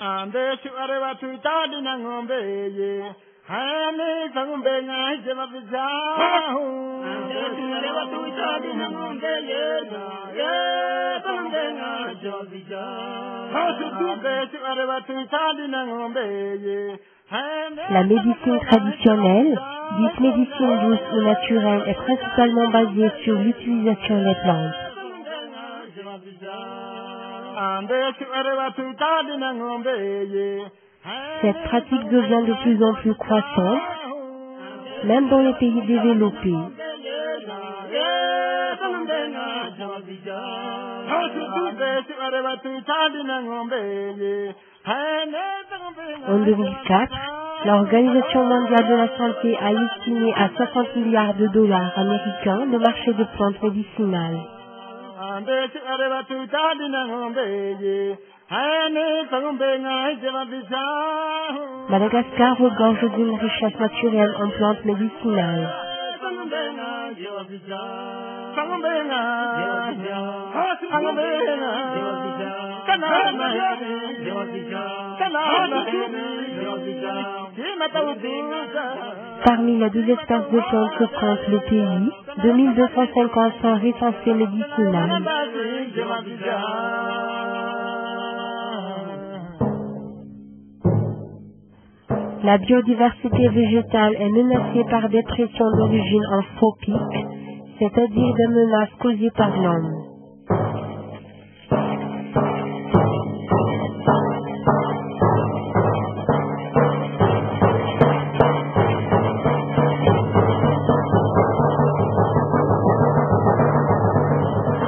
Ande shuareva tuitadi na ng'ombe ye. Hani ng'ombe ngai jema vijao. Ande shuareva tuitadi na ng'ombe ye. Ye ng'ombe ngai jema vijao. Ande shuareva tuitadi na ng'ombe ye. La médecine traditionnelle, dite médecine douce ou naturelle, est principalement basée sur l'utilisation des plantes. Cette pratique devient de plus en plus croissante, même dans les pays développés. En 2004, l'Organisation mondiale de la santé a estimé à 60 milliards de dollars américains le marché des plantes médicinales. Madagascar regorge d'une richesse naturelle en plantes médicinales. Parmi les 12 espèces de plantes que compte le pays, 2250 sont recensées médicinales. La biodiversité végétale est menacée par des pressions d'origine anthropique, c'est-à-dire des menaces causées par l'homme.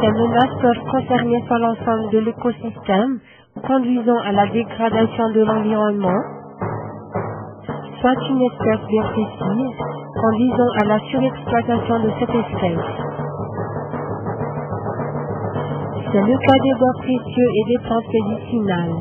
Ces menaces peuvent concerner soit l'ensemble de l'écosystème, conduisant à la dégradation de l'environnement, soit une espèce bien précise, conduisant à la surexploitation de cette espèce. C'est le cas des bois précieux et des plantes médicinales.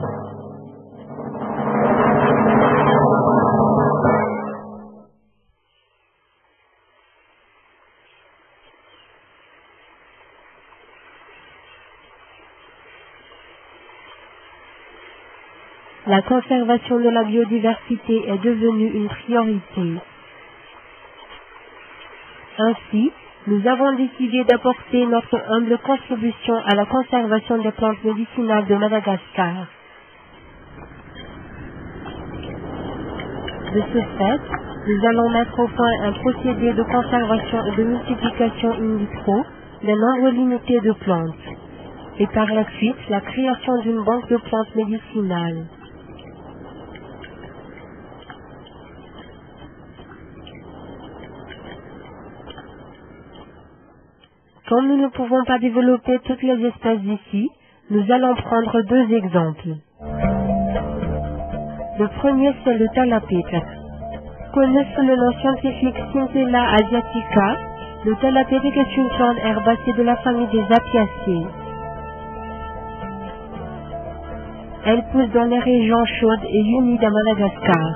La conservation de la biodiversité est devenue une priorité. Ainsi, nous avons décidé d'apporter notre humble contribution à la conservation des plantes médicinales de Madagascar. De ce fait, nous allons mettre au point un procédé de conservation et de multiplication in vitro d'un nombre limité de plantes, et par la suite la création d'une banque de plantes médicinales. Comme nous ne pouvons pas développer toutes les espèces ici, nous allons prendre deux exemples. Le premier, c'est le Thalapétaque. Connu sous le nom scientifique Centella asiatica, le Thalapétaque est une plante herbacée de la famille des Apiacées. Elle pousse dans les régions chaudes et humides à Madagascar.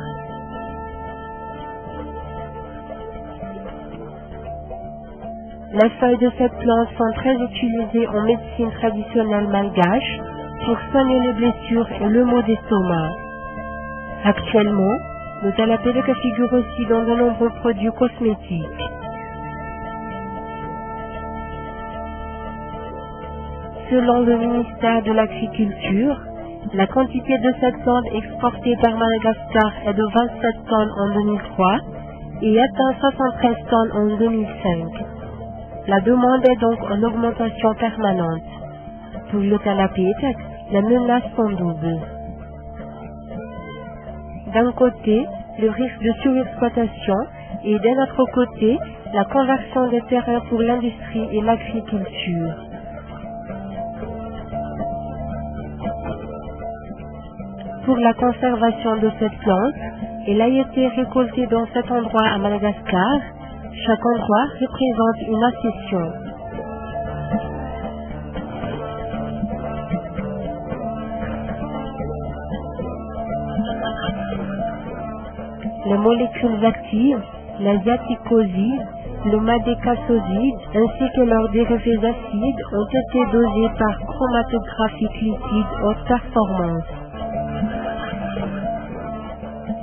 Les feuilles de cette plante sont très utilisées en médecine traditionnelle malgache pour soigner les blessures et le maux d'estomac. Actuellement, le Thalapétaque figure aussi dans de nombreux produits cosmétiques. Selon le ministère de l'Agriculture, la quantité de cette plante exportée par Madagascar est de 27 tonnes en 2003 et atteint 73 tonnes en 2005. La demande est donc en augmentation permanente. Pour le Thalapétaque, les menaces sont doubles. D'un côté, le risque de surexploitation et d'un autre côté, la conversion des terrains pour l'industrie et l'agriculture. Pour la conservation de cette plante, elle a été récoltée dans cet endroit à Madagascar. Chaque endroit représente une accession. Les molécules actives, l'asiaticoside, le madécassoside ainsi que leurs dérivés acides ont été dosés par chromatographie liquide haute performance.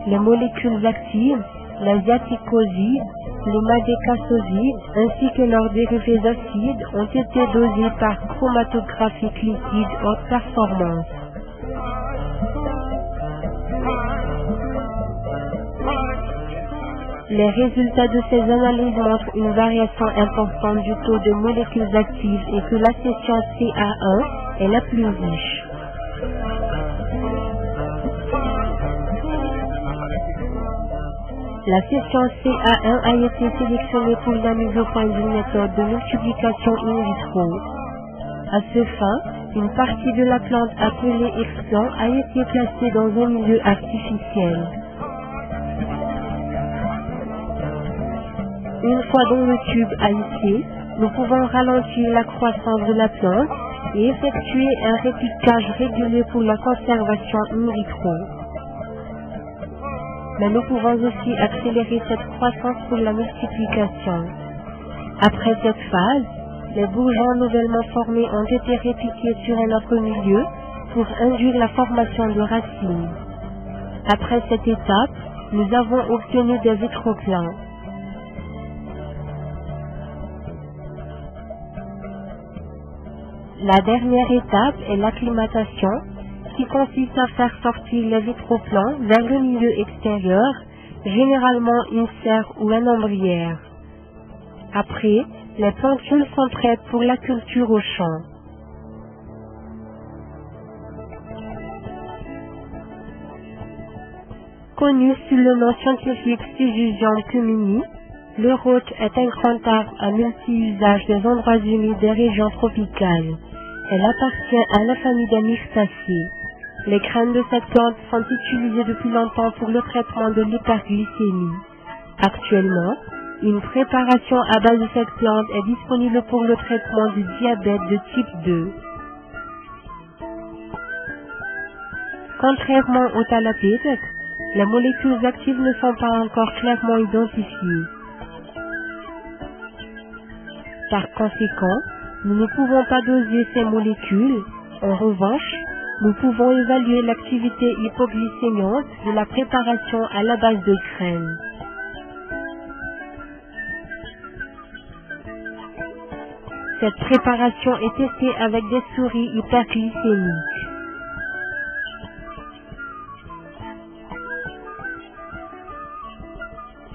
Les molécules actives, l'asiaticoside, le madécassoside ainsi que leurs dérivés acides ont été dosés par chromatographique liquide haute performance. Les résultats de ces analyses montrent une variation importante du taux de molécules actives et que la session CA1 est la plus riche. La session CA1 a été sélectionnée pour la mise au point d'une méthode de multiplication in vitro. À ce fin, une partie de la plante appelée explant a été placée dans un milieu artificiel. Une fois dans le tube AIC, nous pouvons ralentir la croissance de la plante et effectuer un répliquage régulier pour la conservation in vitro. Mais nous pouvons aussi accélérer cette croissance pour la multiplication. Après cette phase, les bourgeons nouvellement formés ont été répliqués sur un autre milieu pour induire la formation de racines. Après cette étape, nous avons obtenu des vitroplans. La dernière étape est l'acclimatation, qui consiste à faire sortir les vitroplans vers le milieu extérieur, généralement une serre ou un ombrière. Après, les plantules sont prêtes pour la culture au champ. Connu sous le nom scientifique Syzygium cumini, le roach est un grand arbre à multi-usage des endroits humides des régions tropicales. Elle appartient à la famille des myrtacées. Les graines de cette plante sont utilisées depuis longtemps pour le traitement de l'hyperglycémie. Actuellement, une préparation à base de cette plante est disponible pour le traitement du diabète de type 2. Contrairement au thalapétèque, les molécules actives ne sont pas encore clairement identifiées. Par conséquent, nous ne pouvons pas doser ces molécules. En revanche, nous pouvons évaluer l'activité hypoglycémiante de la préparation à la base de graines. Cette préparation est testée avec des souris hyperglycémiques.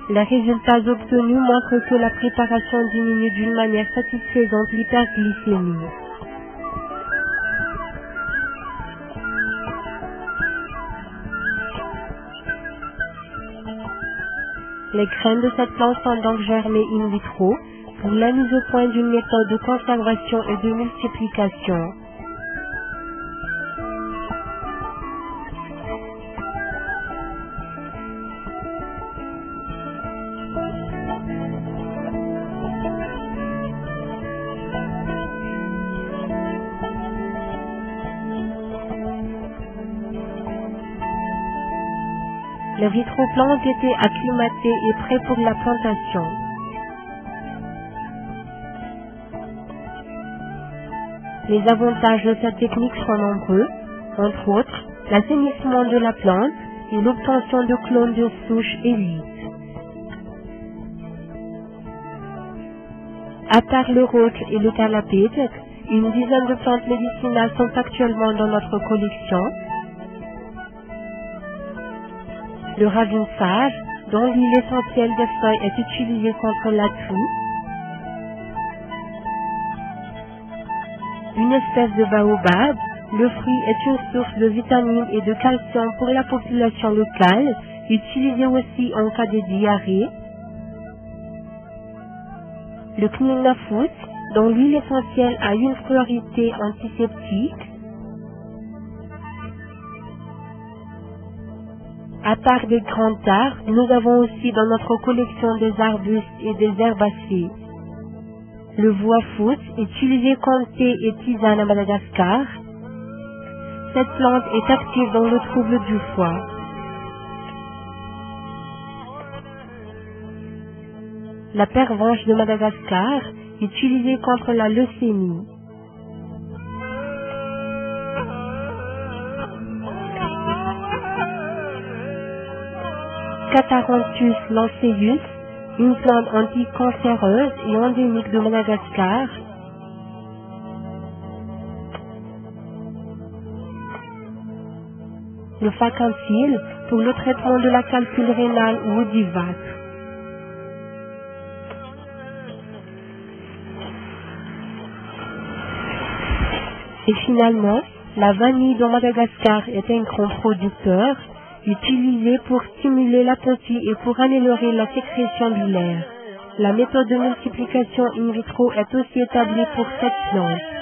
Les résultats obtenus montrent que la préparation diminue d'une manière satisfaisante l'hyperglycémie. Les graines de cette plante sont donc germées in vitro pour la mise au point d'une méthode de conservation et de multiplication. Les vitroplans ont été acclimatés et prêts pour la plantation. Les avantages de cette technique sont nombreux, entre autres l'assainissement de la plante et l'obtention de clones de souches élites. À part le roach et le thalapétèque, une dizaine de plantes médicinales sont actuellement dans notre collection. Le ravinsage, dont l'huile essentielle des feuilles est utilisée contre la toux. Une espèce de baobab, le fruit est une source de vitamines et de calcium pour la population locale, utilisé aussi en cas de diarrhée. Le knilnafut, dont l'huile essentielle a une propriété antiseptique. À part des grands arbres, nous avons aussi dans notre collection des arbustes et des herbacées. Le voie-foot, utilisé comme thé et tisane à Madagascar. Cette plante est active dans le trouble du foie. La pervenche de Madagascar, utilisée contre la leucémie. Catharanthus lanceus, une plante anticancéreuse et endémique de Madagascar. Le facancil pour le traitement de la calcul rénale ou du ventre. Et finalement, la vanille de Madagascar est un grand producteur, utilisé pour stimuler l'appétit et pour améliorer la sécrétion biliaire. La méthode de multiplication in vitro est aussi établie pour cette plante.